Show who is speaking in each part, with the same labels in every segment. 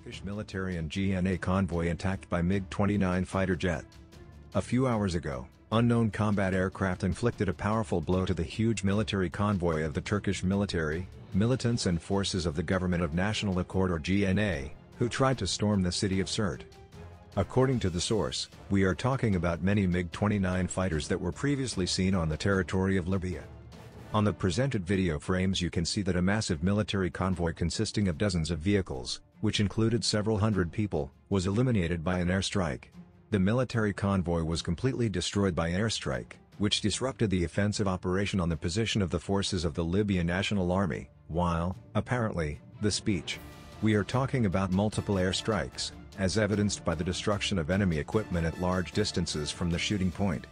Speaker 1: Turkish military and GNA convoy attacked by MiG-29 fighter jet. A few hours ago, unknown combat aircraft inflicted a powerful blow to the huge military convoy of the Turkish military, militants and forces of the Government of National Accord or GNA, who tried to storm the city of Sirte. According to the source, we are talking about many MiG-29 fighters that were previously seen on the territory of Libya. On the presented video frames you can see that a massive military convoy consisting of dozens of vehicles, which included several hundred people, was eliminated by an airstrike. The military convoy was completely destroyed by airstrike, which disrupted the offensive operation on the position of the forces of the Libyan National Army, while, apparently, the speech. We are talking about multiple airstrikes, as evidenced by the destruction of enemy equipment at large distances from the shooting point.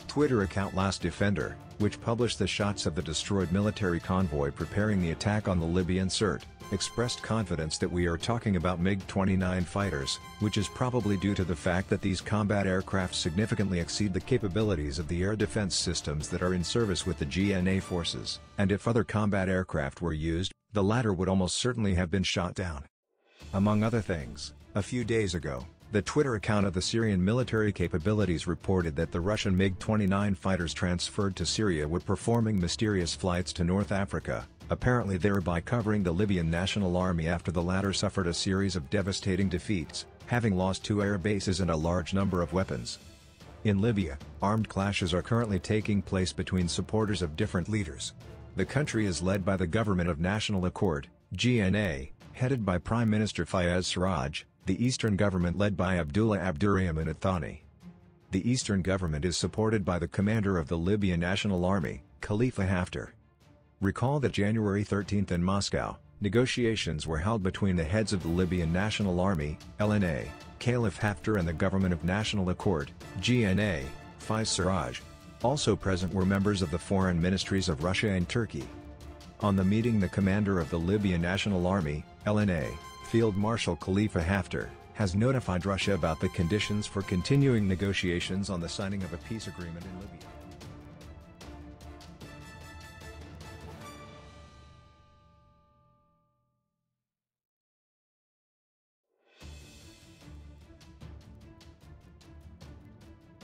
Speaker 1: Twitter account Last Defender, which published the shots of the destroyed military convoy preparing the attack on the Libyan Sirte, expressed confidence that we are talking about MiG-29 fighters, which is probably due to the fact that these combat aircraft significantly exceed the capabilities of the air defense systems that are in service with the GNA forces, and if other combat aircraft were used, the latter would almost certainly have been shot down. Among other things, a few days ago, the Twitter account of the Syrian military capabilities reported that the Russian MiG-29 fighters transferred to Syria were performing mysterious flights to North Africa, apparently thereby covering the Libyan National Army after the latter suffered a series of devastating defeats, having lost 2 air bases and a large number of weapons. In Libya, armed clashes are currently taking place between supporters of different leaders. The country is led by the Government of National Accord, GNA, headed by Prime Minister Fayez Sarraj, the Eastern Government led by Abdullah Abdurrahman al-Thani. The Eastern Government is supported by the commander of the Libyan National Army, Khalifa Haftar. Recall that January 13 in Moscow, negotiations were held between the heads of the Libyan National Army, LNA, Khalifa Haftar and the Government of National Accord, GNA, Fayez Sarraj. Also present were members of the foreign ministries of Russia and Turkey. On the meeting, the commander of the Libyan National Army, LNA, Field Marshal Khalifa Haftar, has notified Russia about the conditions for continuing negotiations on the signing of a peace agreement in Libya.